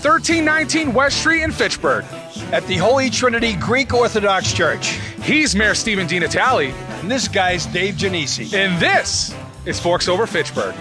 1319 West Street in Fitchburg. At the Holy Trinity Greek Orthodox Church. He's Mayor Stephen DiNatale. And this guy's Dave Genesi. And this is Forks Over Fitchburg.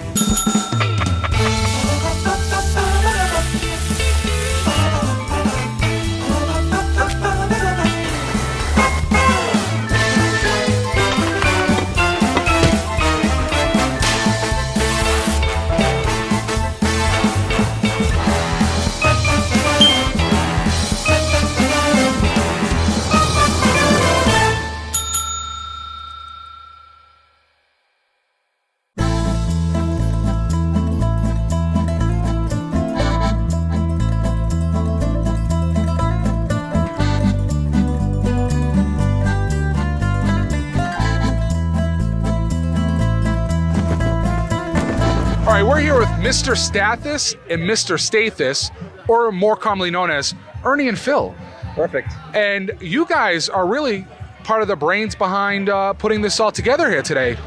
All right, we're here with Mr. Stathis and Mr. Stathis, or more commonly known as Ernie and Phil. Perfect. And you guys are really part of the brains behind putting this all together here today.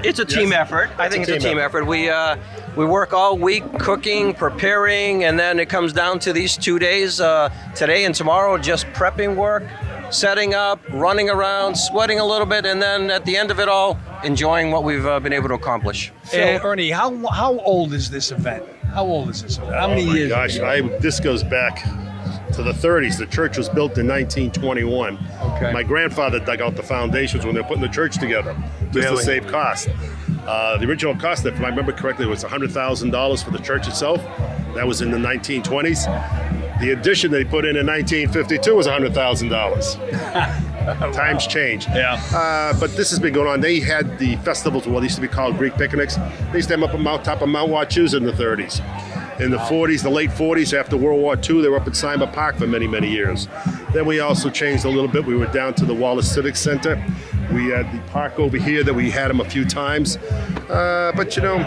It's a team effort. I think it's a team effort. We work all week cooking, preparing, and then it comes down to these 2 days, today and tomorrow, just prepping work, setting up, running around, sweating a little bit, and then at the end of it all, enjoying what we've been able to accomplish. So, Ernie, how old is this event? How old is this event? How many years? Gosh, this goes back to the 30s. The church was built in 1921. Okay. My grandfather dug out the foundations when they were putting the church together just to save cost. The original cost, if I remember correctly, was $100,000 for the church itself. That was in the 1920s. The addition they put in 1952 was $100,000. Times change. Yeah. But this has been going on. They had the festivals, what used to be called Greek picnics. They used to have them up on top of Mount Wachusett in the 30s. In the 40s, the late 40s, after World War II, they were up at Simon Park for many, many years. Then we also changed a little bit. We were down to the Wallace Civic Center. We had the park over here that we had them a few times. But, you know,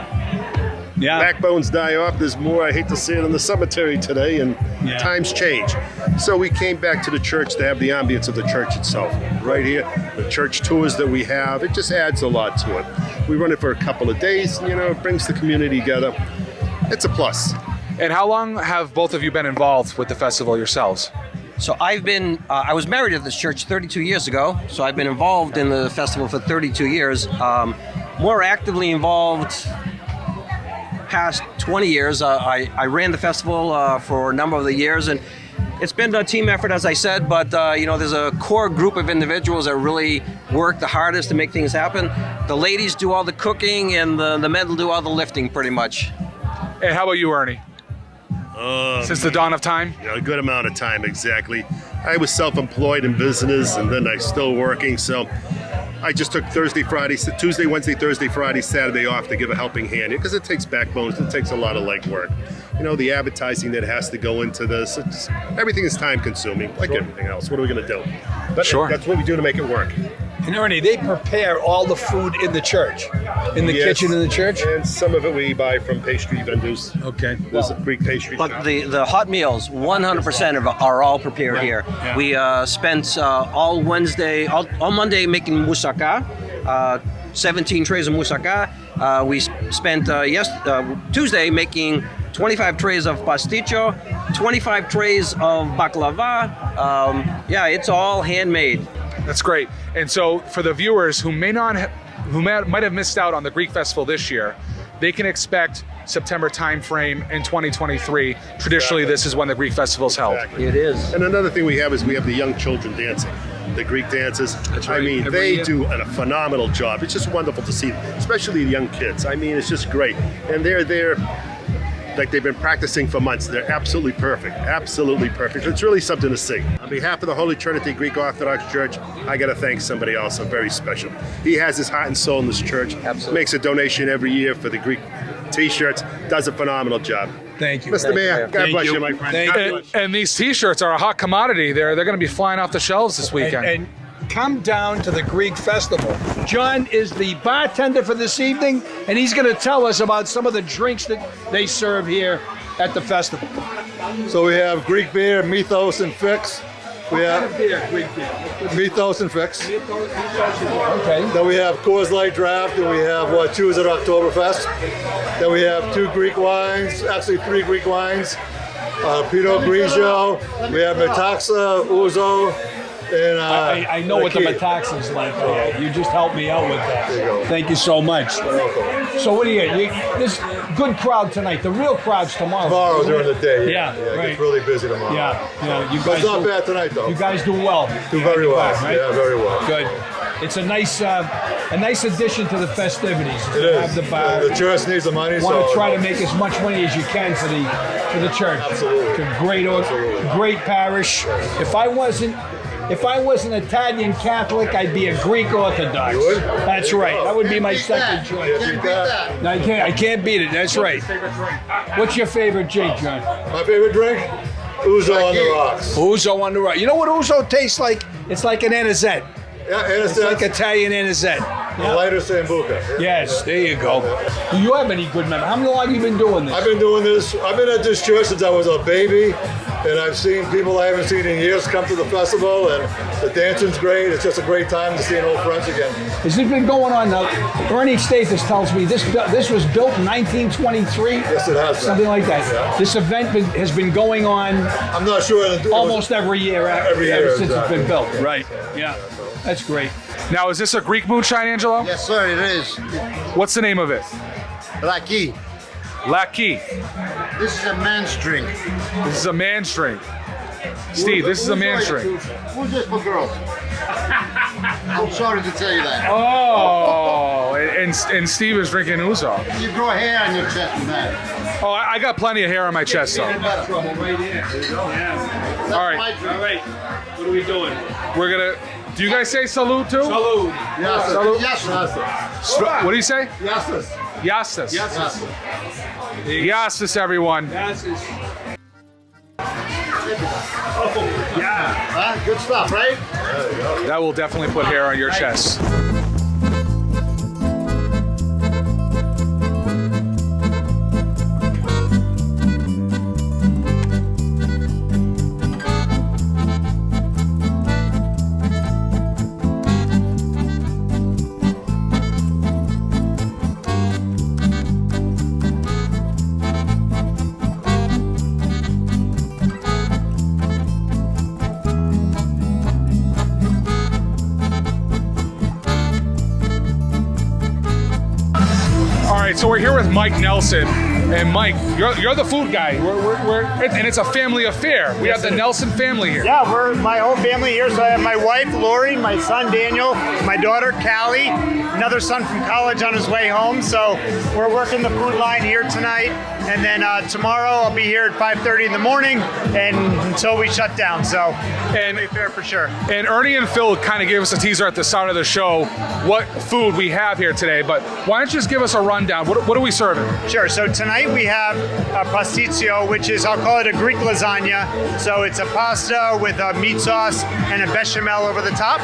backbones die off. There's more, I hate to say it, in the cemetery today, and times change. So we came back to the church to have the ambience of the church itself. Right here, the church tours that we have, it just adds a lot to it. We run it for a couple of days, you know, it brings the community together. It's a plus. And how long have both of you been involved with the festival yourselves? So I was married at this church 32 years ago, so I've been involved in the festival for 32 years. More actively involved past 20 years. I ran the festival for a number of the years, and it's been a team effort, as I said, but there's a core group of individuals that really work the hardest to make things happen. The ladies do all the cooking, and the men will do all the lifting, pretty much. And how about you, Ernie? Since the dawn of time? Yeah, a good amount of time, exactly. I was self-employed in business, and then I'm still working, so I just took Tuesday, Wednesday, Thursday, Friday, Saturday off to give a helping hand, because it takes backbones, it takes a lot of legwork. You know, the advertising that has to go into this, everything is time-consuming, like everything else. What are we going to do? But that's what we do to make it work. And Ernie, they prepare all the food in the church, in the kitchen in the church? And some of it we buy from pastry vendors. Okay. There's a Greek pastry shop. But the hot meals, 100% are all prepared here. Yeah. We spent all Monday making moussaka, 17 trays of moussaka. We spent Tuesday making 25 trays of pasticcio, 25 trays of baklava. It's all handmade. That's great. And so for the viewers who might have missed out on the Greek Festival this year, they can expect September timeframe in 2023. Traditionally, this is when the Greek Festival is held. Exactly. It is. And another thing we have is we have the young children dancing, the Greek dances. That's right. I mean, they do a phenomenal job. It's just wonderful to see, especially the young kids. I mean, it's just great. And they're there like they've been practicing for months. They're absolutely perfect. Absolutely perfect. It's really something to see. On behalf of the Holy Trinity Greek Orthodox Church, I got to thank somebody else very special. He has his heart and soul in this church. Absolutely. Makes a donation every year for the Greek t-shirts. Does a phenomenal job. Thank you. Mr. Mayor, God bless you, my friend. And these t-shirts are a hot commodity. They're going to be flying off the shelves this weekend. And come down to the Greek Festival. John is the bartender for this evening, and he's going to tell us about some of the drinks that they serve here at the festival. So we have Greek beer, Mythos, and Fix. We have Greek beer. Mythos and Fix. Okay. Then we have Coors Light Draft, and we have Choose at Oktoberfest. Then we have 2 Greek wines, actually 3 Greek wines. Pinot Grigio. We have Metaxa, Ouzo, and I know what the Metaxa is like. You just helped me out with that. There you go. Thank you so much. So what do you? This good crowd tonight. The real crowd's tomorrow. Tomorrow during the day. Yeah, It right. gets really busy tomorrow. Yeah. You But guys it's not do, bad tonight though. you guys do well. Do very well. Right? Yeah, very well. Good. It's a nice addition to the festivities. It is. Have the bar. The church needs the money, Want so to try to make as much money as you can for the church. Absolutely. It's a great parish. If I wasn't Italian Catholic, I'd be a Greek Orthodox. You would? That's right. That would be my second choice. Can't beat that. No, I can't beat it. That's right. What's your favorite drink, John? My favorite drink? Ouzo on the rocks. Ouzo on the right. You know what Ouzo tastes like? It's like an anisette. Yeah, and It's like Italian anisette. a lighter Sambuca. Yes, there you go. Do you have any good memories? How long have you been doing this? I've been doing this. I've been at this church since I was a baby, and I've seen people I haven't seen in years come to the festival, and the dancing's great. It's just a great time to see old friends again. Has this been going on now? Ernie Stathis tells me this was built in 1923. Yes, it has been. Something like that. Yeah. This event has been going on I'm not sure. almost every year Every ever year, since it's been exactly. built. Right. Yeah. That's great. Now, is this a Greek moonshine, Angelo? Yes, sir, it is. What's the name of it? Raki. Laki. This is a man's drink. This is a man's drink. Steve, this is a man's drink. Who's this for girls? I'm sorry to tell you that. Oh, and Steve is drinking ouzo. You grow hair on your chest with that. Oh, I got plenty of hair on my chest, though. Trouble right here. That's All right. my drink. All right. What are we doing? We're gonna. Do you guys say salute too? Salud. Yes, Salute. yes, sir. What do you say? Yes. Yassis. Yes. Yassis, everyone. Huh? Good stuff, right? That will definitely put hair on your chest. All right, so we're here with Mike Nelson, and Mike, you're the food guy. And it's a family affair. We have the Nelson family here. Yeah, we're my whole family here. So I have my wife, Lori, my son, Daniel, my daughter, Callie, another son from college on his way home. So we're working the food line here tonight. And then tomorrow I'll be here at 5:30 in the morning and until we shut down. So family affair for sure. And Ernie and Phil kind of gave us a teaser at the start of the show what food we have here today. But why don't you just give us a rundown? What are we serving? Sure. So tonight we have a pasticcio, which is, I'll call it a Greek lasagna. So it's a pasta with a meat sauce and a bechamel over the top.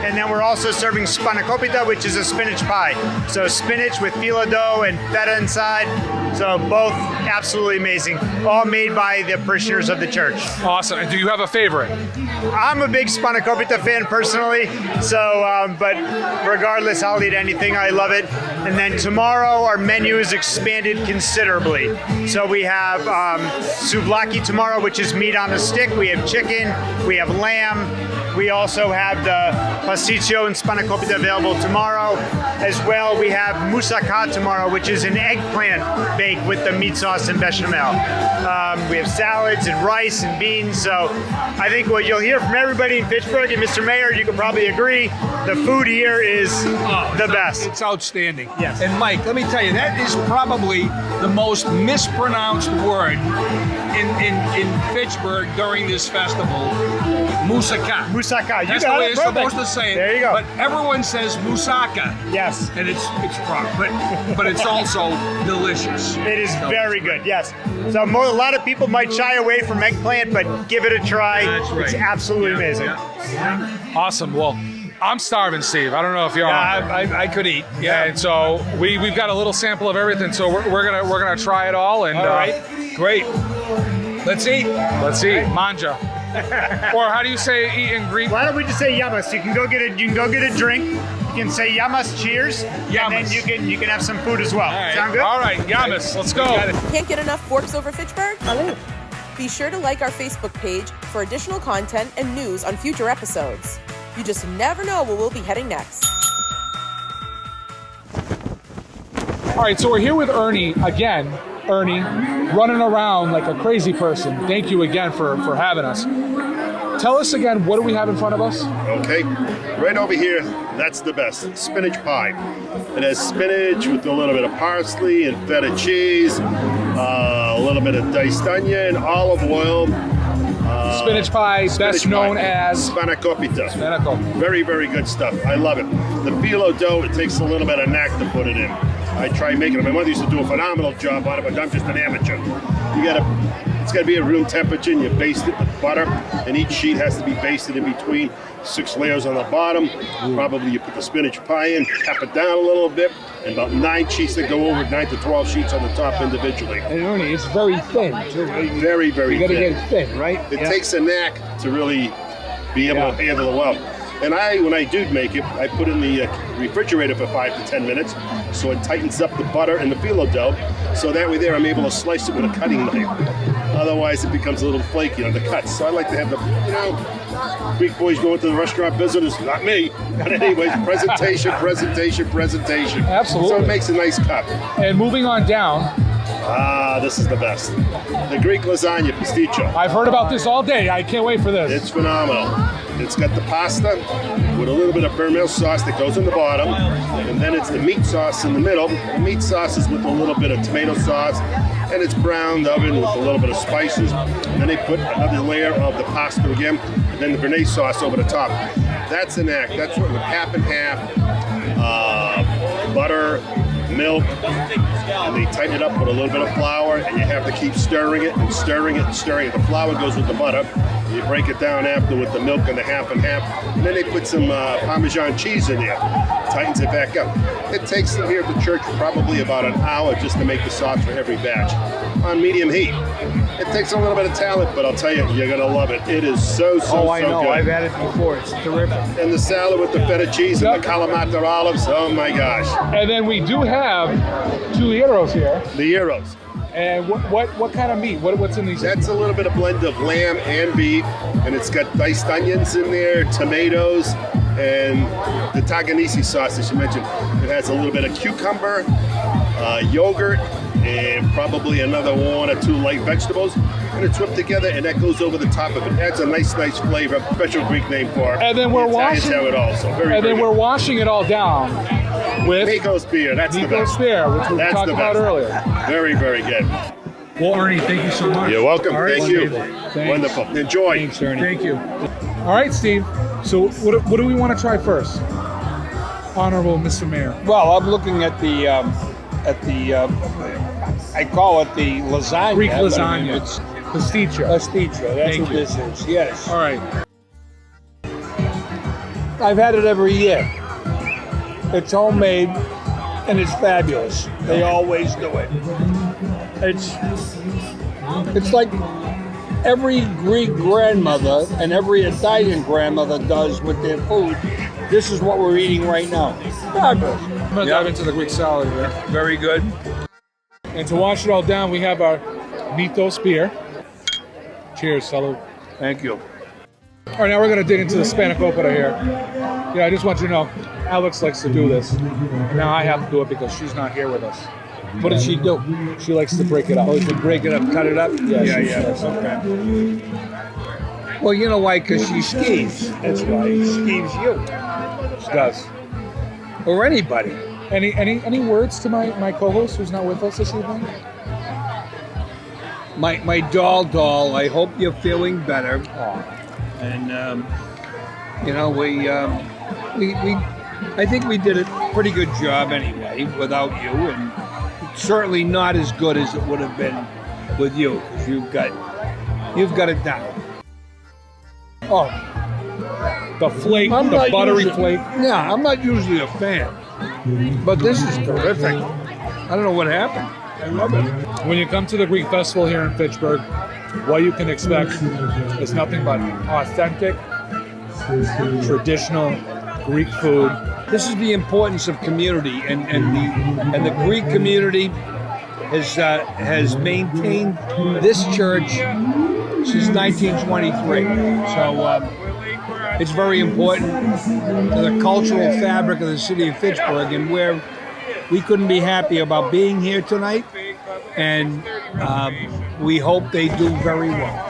And then we're also serving spanakopita, which is a spinach pie. So spinach with filo dough and feta inside. So both absolutely amazing. All made by the parishioners of the church. Awesome. And do you have a favorite? I'm a big spanakopita fan personally. So, but regardless, I'll eat anything. I love it. And then tomorrow, our menu is expanded considerably. So we have souvlaki tomorrow, which is meat on a stick. We have chicken. We have lamb. We also have the pasticcio and spanakopita available tomorrow. As well, we have moussaka tomorrow, which is an eggplant baked with the meat sauce and bechamel. We have salads and rice and beans. So I think what you'll hear from everybody in Fitchburg, and Mr. Mayor, you can probably agree, the food here is the best. It's outstanding. Yes. And Mike, let me tell you, that is probably the most mispronounced word in Fitchburg during this festival. Moussaka. Moussaka. You That's got the way it. it's Perfect. supposed to say it. There you go. But everyone says moussaka. Yes. And it's wrong. But it's also delicious. It is very good, yes. So a lot of people might shy away from eggplant, but give it a try. That's right. It's absolutely amazing. Awesome. Well, I'm starving, Steve. I don't know if you're. I could eat. Yeah. And so we've got a little sample of everything. So we're gonna try it all. And All right. Great. Let's eat. let's see, manja. Or how do you say eat in Greek? Why don't we just say yamas? You can go get a drink. You can say yamas, cheers, and Yamas. then you can have some food as well. right. Sound good? All right, Yamas, let's go. Can't get enough forks over Fitchburg? Be sure to like our Facebook page for additional content and news on future episodes. You just never know where we'll be heading next. All right, so we're here with Ernie again. Ernie, running around like a crazy person. Thank you again for having us. Tell us again, what do we have in front of us? Okay, right over here, that's the best, spinach pie. It has spinach with a little bit of parsley and feta cheese, a little bit of diced onion, olive oil. Spinach pie, best known as spanakopita. Spanakopita. Very, very good stuff. I love it. The phyllo dough, it takes a little bit of knack to put it in. I try making it. My mother used to do a phenomenal job on it, but I'm just an amateur. It's got to be at room temperature, and you baste it with butter, and each sheet has to be basted in between. 6 layers on the bottom. Probably you put the spinach pie in, tap it down a little bit, and about 9 sheets that go over, 9 to 12 sheets on the top individually. And Ernie, it's very thin, too. Very, very thin. You got to get it thin, right? It takes a knack to really be able to handle it well. And when I do make it, I put it in the refrigerator for 5 to 10 minutes, so it tightens up the butter and the phyllo dough. So that way there, I'm able to slice it with a cutting knife. Otherwise, it becomes a little flaky on the cuts. So I like to have the, Greek boys go into the restaurant business, not me. But anyways, presentation. Absolutely. So it makes a nice cut. And moving on down. This is the best. The Greek lasagna pasticcio. I've heard about this all day. I can't wait for this. It's phenomenal. It's got the pasta with a little bit of vermeil sauce that goes in the bottom, and then it's the meat sauce in the middle. The meat sauce is with a little bit of tomato sauce, and it's browned oven with a little bit of spices. And then they put another layer of the pasta again, and then the béarnaise sauce over the top. That's an act. That's what with half and half, butter, milk, and they tighten it up with a little bit of flour, and you have to keep stirring it and stirring it and stirring it. The flour goes with the butter. You break it down after with the milk and the half and half, and then they put some Parmesan cheese in there. Tightens it back up. It takes them here at the church probably about an hour just to make the sauce for every batch on medium heat. It takes a little bit of talent, but I'll tell you, you're gonna love it. It is so I know. good. I've had it before. It's terrific. And the salad with the feta cheese and the Kalamata olives. Oh my gosh. And then we do have 2 gyros here. The gyros. And what kind of meat? What's in these? That's a little bit of blend of lamb and beef, and it's got diced onions in there, tomatoes, and the taganisi sauce, as you mentioned. It has a little bit of cucumber, yogurt, and probably another 1 or 2 light vegetables. And it's whipped together, and that goes over the top of it. Adds a nice flavor. Special Greek name for it. And then we're washing. Have it also. We're washing it all down with Nikos beer. That's the Nikos best. beer, which we talked about earlier. Very, very good. Well, Ernie, thank you so much. You're welcome. All right. Thank you. Thanks. Wonderful. Enjoy. Thanks, Ernie. Thank you. All right, Steve. So what do we want to try first? Honorable Mr. Mayor. Well, I'm looking at the I call it the lasagna. Greek but I mean, lasagna. it's Pasticcio. pasticcio. That's Thank what you. this is. Yes. All right. I've had it every year. It's homemade and it's fabulous. They always do it. It's like every Greek grandmother and every Italian grandmother does with their food. This is what we're eating right now. Fabulous. I'm going to dive into the Greek salad here. Very good. And to wash it all down, we have our Nikos beer. Cheers, salud. Thank you. All right, now we're going to dig into the spanakopita here. Yeah, I just want you to know, Alex likes to do this. Now I have to do it because she's not here with us. What does she do? She likes to break it up. Oh, you can break it up, cut it up? Yeah. Okay. Well, you know why? Because she skis. That's why. She skis you. She does. Or anybody. Any words to my co-host who's not with us this evening? My doll, I hope you're feeling better. Aw. And, I think we did a pretty good job anyway without you, and certainly not as good as it would have been with you, because you've got it down. Oh, the flake, I'm the not buttery usually- flake. Yeah, I'm not usually a fan, but this is terrific. I don't know what happened. I love it. When you come to the Greek Festival here in Fitchburg, what you can expect is nothing but authentic, traditional Greek food. This is the importance of community, and the Greek community has maintained this church since 1923. So it's very important to the cultural fabric of the city of Fitchburg, and we couldn't be happy about being here tonight, and we hope they do very well.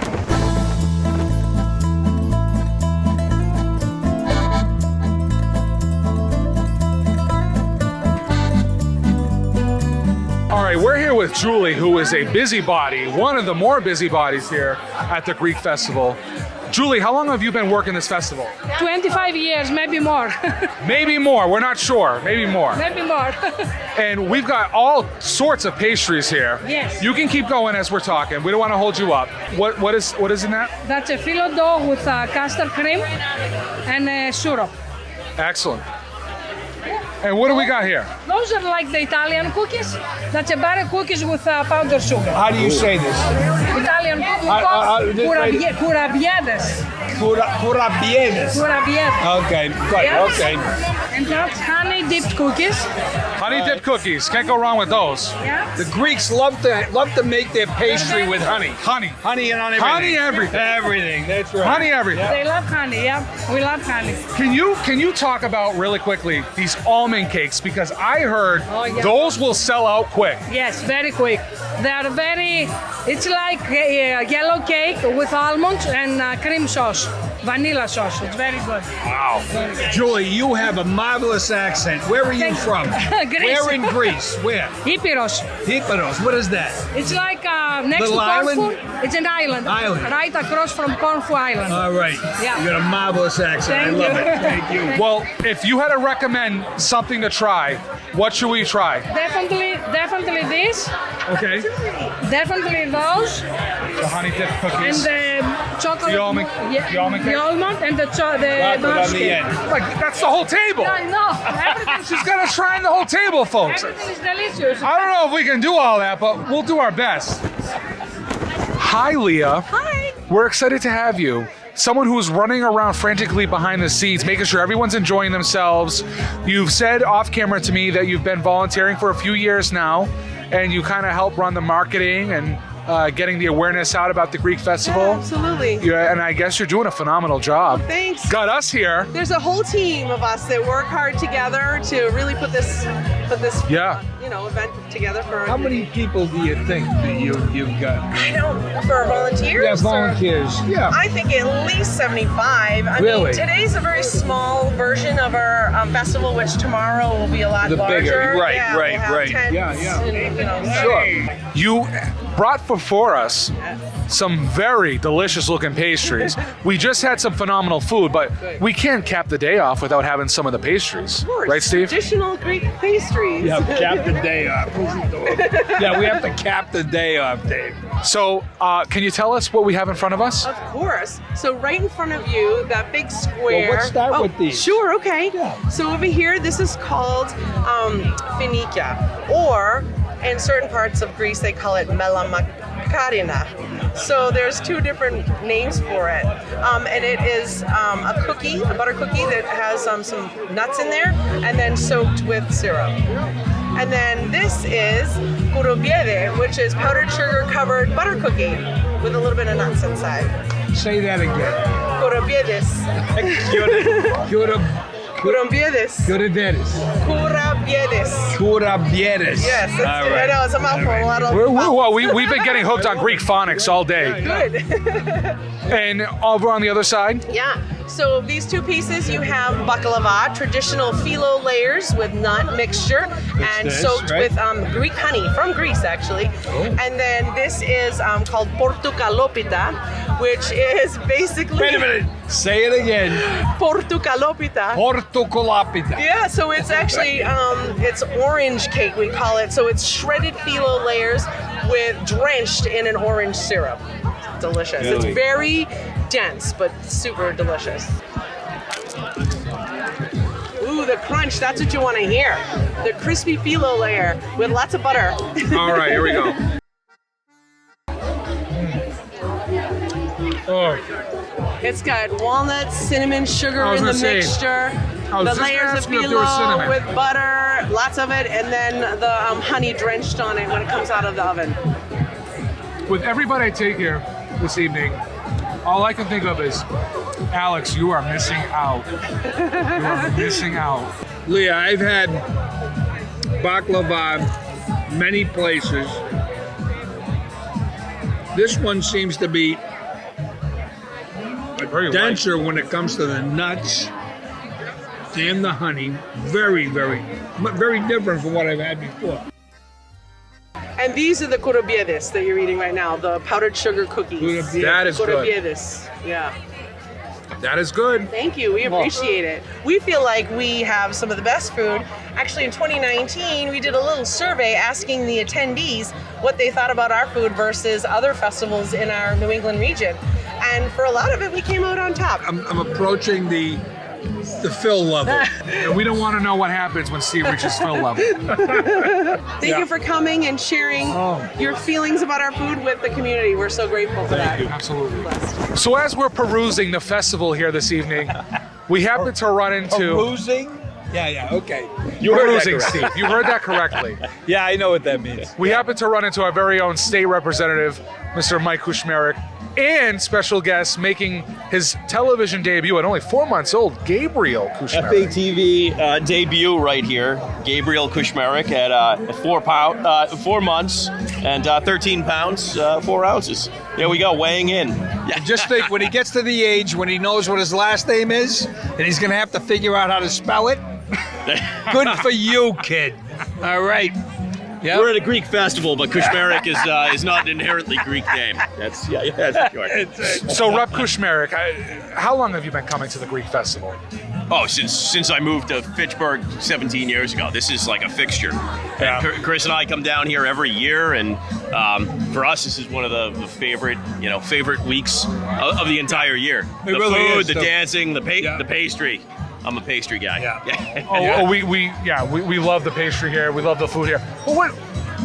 All right, we're here with Julie, who is a busybody, one of the more busybodies here at the Greek Festival. Julie, how long have you been working this festival? 25 years, maybe more. Maybe more, we're not sure, maybe more. Maybe more. And we've got all sorts of pastries here. Yes. You can keep going as we're talking. We don't want to hold you up. What is in that? That's a phyllo dough with custard cream and syrup. Excellent. And what do we got here? Those are like the Italian cookies. That's a butter cookies with powdered sugar. How do you say this? Italian cookies. Curabiedes. Curabiedes. Curabiedes. Okay, good. Yes. Okay. And that's honey dipped cookies. Honey dipped cookies. Can't go wrong with those. Yeah. The Greeks love to make their pastry with honey. Honey and on everything. Honey everything. Everything. That's right. Honey everything. They love honey, yeah. We love honey. Can you talk about really quickly these almond cakes, because I heard those will sell out quick. Yes, very quick. They are it's like a yellow cake with almonds and cream sauce, vanilla sauce. It's very good. Wow. Julie, you have a marvelous accent. Where are you from? Greece. Where in Greece? Where? Hypiros. Hypiros. What is that? It's like next Little to Corfu. island? It's an island. Right across from Corfu Island. All right. Yeah. You got a marvelous accent. Thank I love you. it. Thank you. Well, if you had to recommend something to try, what should we try? Definitely this. Okay. Definitely those. The honey dipped And cookies. the chocolate. The almond- Yeah, the almond cake? The almond and the Chocolate on marsh the cake. end. Like, that's the whole table. I know. Everything, She's got us trying the whole table, folks. everything is delicious. I don't know if we can do all that, but we'll do our best. Hi, Leah. Hi. We're excited to have you. Someone who's running around frantically behind the scenes, making sure everyone's enjoying themselves. You've said off camera to me that you've been volunteering for a few years now, and you kind of help run the marketing and getting the awareness out about the Greek Festival. Yeah, absolutely. Yeah, and I guess you're doing a phenomenal job. Thanks. Got us here. There's a whole team of us that work hard together to really put this Yeah. event together for. How many people do you think that you've got? I don't for volunteers. Yeah, or- volunteers. Yeah. I think at least 75. I Really? mean, today's a very small version of our festival, which tomorrow will be a lot The larger. bigger, right, Yeah, right, we'll have right. tents Yeah. and, Sure. You brought before us some very delicious looking pastries. We just had some phenomenal food, but we can't cap the day off without having some of the pastries. Of course, Right, Steve? Traditional Greek pastries. Yeah, cap the day off. Yeah, we have to cap the day off, Dave. So, can you tell us what we have in front of us? Of course. So right in front of you, that big square. Well, let's start with these. Sure, okay. Yeah. So over here, this is called finikia, or in certain parts of Greece, they call it melamakarina. So there's two different names for it. And it is a cookie, a butter cookie that has some nuts in there and then soaked with syrup. And then this is kurobiede, which is powdered sugar covered butter cookie with a little bit of nuts inside. Say that again. Kurabiedes. Kurabiedes. Kurabiedes. Curabiedes. Yes, All I right. know, it's a mouthful. A lot of We've been getting hooked on Greek phonics all day. Good. And over on the other side, Yeah. So these two pieces, you have baklava, traditional phyllo layers with nut mixture and this, soaked right? with Greek honey from Greece, actually. And then this is called portukalopita, which is basically. Wait a minute. Say it again. Portukalopita. Portocolapita. Yeah, so it's actually it's orange cake, we call it. So it's shredded phyllo layers drenched in an orange syrup. Delicious. Really? It's very dense, but super delicious. Ooh, the crunch, that's what you want to hear. The crispy phyllo layer with lots of butter. all right, here we go. Oh, It's got walnuts, cinnamon, sugar I was in the gonna say, mixture. I was The just layers of asking if there was phyllo cinnamon. with butter, lots of it, and then the honey drenched on it when it comes out of the oven. with everybody I take here this evening, All I can think of is, Alex, you are missing out. You are missing out. Leah, I've had baklava many places. This one seems to be Very denser when it comes to the nuts and the honey. Very, very different from what I've had before. And these are the corobiedes that you're eating right now, the powdered sugar cookies. Corobiedes. That is good. Corobiedes. Yeah. That is good. Thank you. We appreciate it. We feel like we have some of the best food. Actually, in 2019, we did a little survey asking the attendees what they thought about our food versus other festivals in our New England region. And for a lot of it, we came out on top. I'm approaching the fill level. And we don't want to know what happens when Steve reaches fill level. Thank you for coming and sharing your feelings about our food with the community. We're so grateful for that. Absolutely. So as we're perusing the festival here this evening, we happen to run into... Perusing? Yeah, okay. You perusing, Steve. You heard that correctly. Yeah, I know what that means. We happen to run into our very own state representative, Mr. Mike Kushmerek, and special guest making his television debut at only 4 months old, Gabriel Kushmerek. FATV debut right here. Gabriel Kushmerek at 4 months and 13 pounds, 4 ounces. There we go, weighing in. Yeah. Just think, when he gets to the age when he knows what his last name is, and he's going to have to figure out how to spell it, good for you, kid. All right. Yep. We're at a Greek festival, but Kushmerek is not an inherently Greek name. That's for sure. So, Rep Kushmerek, how long have you been coming to the Greek Festival? Oh, since I moved to Fitchburg 17 years ago. This is like a fixture. Yeah. And Chris and I come down here every year, and for us, this is one of the favorite weeks of the entire year. The really food, is, the so- dancing, the pastry. I'm a pastry guy. Yeah. We love the pastry here. We love the food here. Well,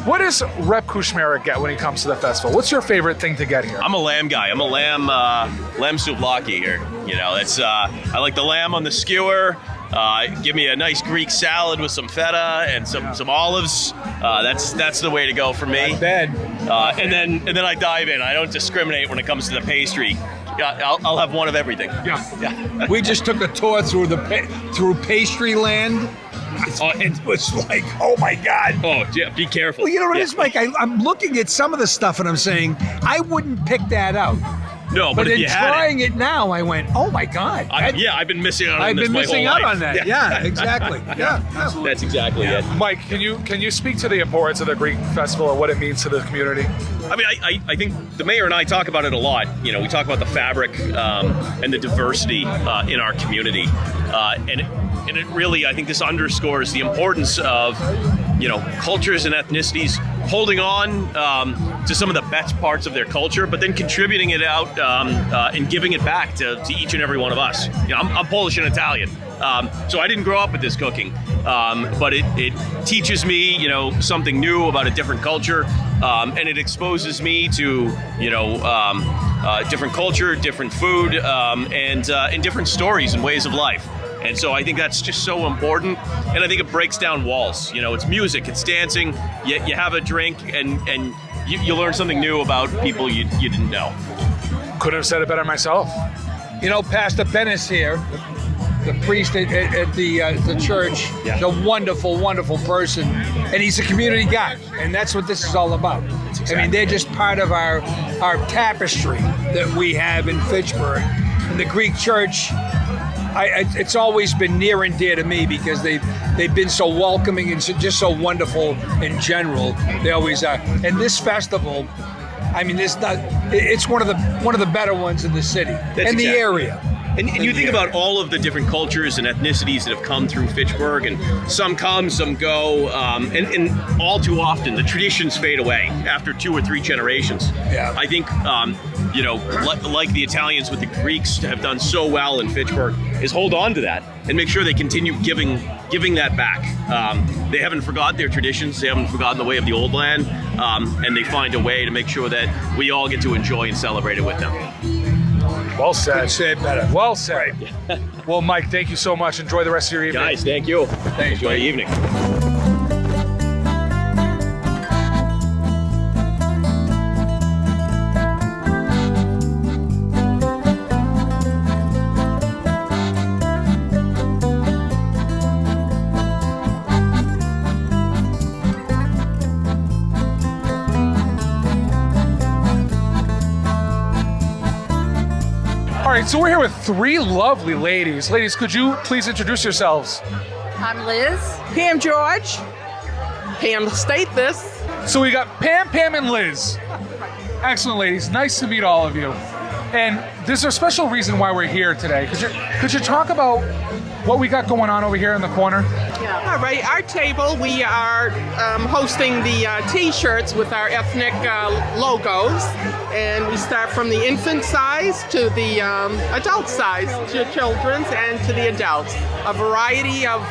what does Rep Kushmerek get when he comes to the festival? What's your favorite thing to get here? I'm a lamb guy. I'm a lamb souvlaki here. You know, that's I like the lamb on the skewer. Give me a nice Greek salad with some feta and some olives. That's the way to go for me. Not bad. And then I dive in. I don't discriminate when it comes to the pastry. I'll have one of everything. Yeah. We just took a tour through through pastry land. It was like, oh my God. Oh, yeah, be careful. Well, you know what it is, Mike? I'm looking at some of the stuff and I'm saying, I wouldn't pick that out. No, but But if in you had trying it now, I went, oh my God. I've been missing out on I've this been my missing whole out life. on that. Yeah, exactly. Yeah. That's exactly it. Mike, can you speak to the importance of the Greek Festival and what it means to the community? I mean, I think the mayor and I talk about it a lot. You know, we talk about the fabric and the diversity in our community, and it really, I think this underscores the importance of, you know, cultures and ethnicities holding on to some of the best parts of their culture, but then contributing it out and giving it back to each and every one of us. You know, I'm Polish and Italian, so I didn't grow up with this cooking, but it teaches me, you know, something new about a different culture, and it exposes me to, you know, different culture, different food, and different stories and ways of life. And so I think that's just so important, and I think it breaks down walls. You know, it's music, it's dancing, you have a drink, and you learn something new about people you didn't know. Couldn't have said it better myself. You know, Pastor Bennis here, the priest at the church, is a wonderful, wonderful person, and he's a community guy, and that's what this is all about. I mean, they're just part of our tapestry that we have in Fitchburg. And the Greek church, it's always been near and dear to me because they've been so welcoming and just so wonderful in general. They always are. And this festival, I mean, it's one of the better ones in the city and the area. And you think about all of the different cultures and ethnicities that have come through Fitchburg, and some come, some go, and all too often the traditions fade away after 2 or 3 generations. Yeah. I think, you know, like the Italians with the Greeks have done so well in Fitchburg, is hold on to that and make sure they continue giving that back. They haven't forgotten their traditions, they haven't forgotten the way of the old land, and they find a way to make sure that we all get to enjoy and celebrate it with them. Well said. Couldn't say it better. Well said. Well, Mike, thank you so much. Enjoy the rest of your evening. Guys, thank you. Thanks, Enjoy Mike. the evening. right, so we're here with three lovely ladies. Ladies, could you please introduce yourselves? I'm Liz. Pam George. Pam state this. So we got Pam, Pam, and Liz. Excellent, ladies. Nice to meet all of you. And there's a special reason why we're here today. Could you talk about what we got going on over here in the corner? All right, our table, we are hosting the T-shirts with our ethnic logos, and we start from the infant size to the adult size, to children's and to the adults. A variety of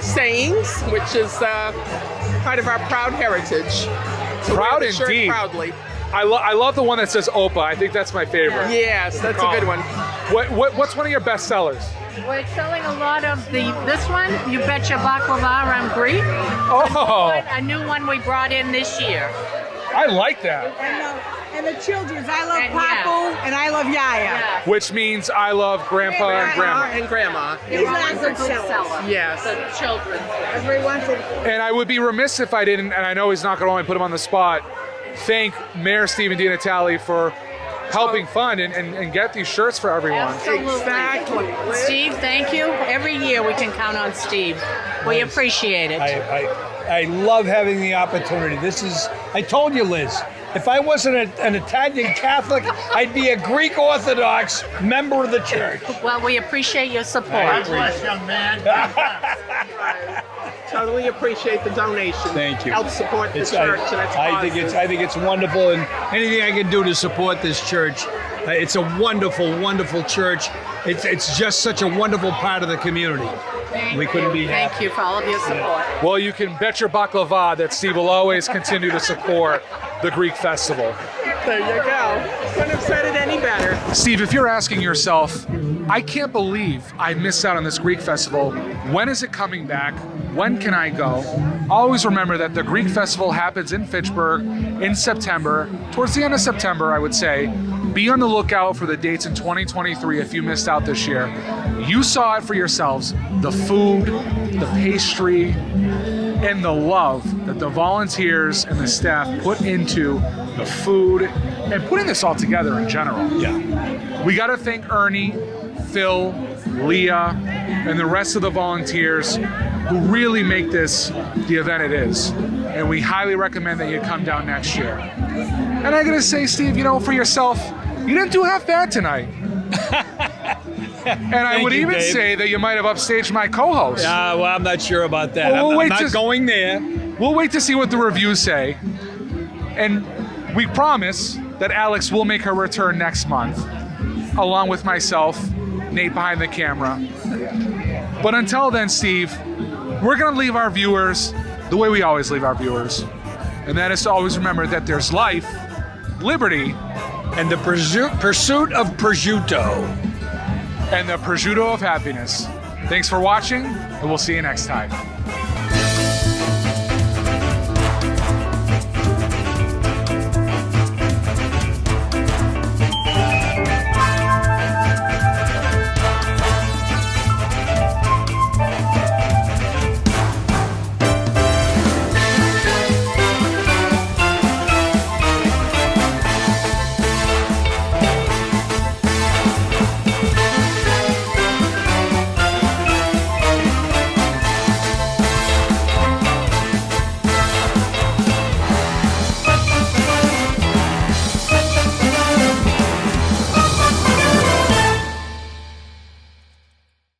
sayings, which is part of our proud heritage. So Proud wear the shirt indeed. Proudly. I love the one that says Opa. I think that's my favorite. Yes, that's a good one. What's one of your best sellers? We're selling a lot of this one, You Betcha Baklava on Greek. Oh, A new one we brought in this year. I like that. And the children's, I love And Papu and I love Yaya. Which means I love Grandpa and Grandma. And grandma. These are a good seller. Yes. The children's. Everyone for And I would be remiss if I didn't, and I know he's not going to only put him on the spot, thank Mayor Stephen DiNatale for helping fund and get these shirts for everyone. Absolutely. Exactly. Steve, thank you. Every year we can count on Steve. We appreciate it. I love having the opportunity. I told you, Liz, if I wasn't an Italian Catholic, I'd be a Greek Orthodox member of the church. Well, we appreciate your support. Bless, young man. Totally appreciate the donation. Thank you. Help support the church and its I think it's wonderful, and anything I can do to support this church. It's a wonderful, wonderful church. It's just such a wonderful part of the community. We couldn't be happier. Thank you for all of your support. Well, you can bet your baklava that Steve will always continue to support the Greek Festival. There you go. Couldn't have said it any better. Steve, if you're asking yourself, I can't believe I missed out on this Greek Festival. When is it coming back? When can I go? Always remember that the Greek Festival happens in Fitchburg in September, towards the end of September, I would say. Be on the lookout for the dates in 2023 if you missed out this year. You saw it for yourselves, the food, the pastry, and the love that the volunteers and the staff put into the food and putting this all together in general. Yeah. We got to thank Ernie, Phil, Leah, and the rest of the volunteers who really make this the event it is. And we highly recommend that you come down next year. And I gotta say, Steve, for yourself, you didn't do half bad tonight. And I would you, even Dave. say that you might have upstaged my co-host. Well, I'm not sure about that. Well, I'm not going there. We'll wait to see what the reviews say. And we promise that Alex will make her return next month, along with myself, Nate behind the camera. But until then, Steve, we're going to leave our viewers the way we always leave our viewers. And that is to always remember that there's life, liberty, And the pursuit of prosciutto. and the prosciutto of happiness. Thanks for watching, and we'll see you next time.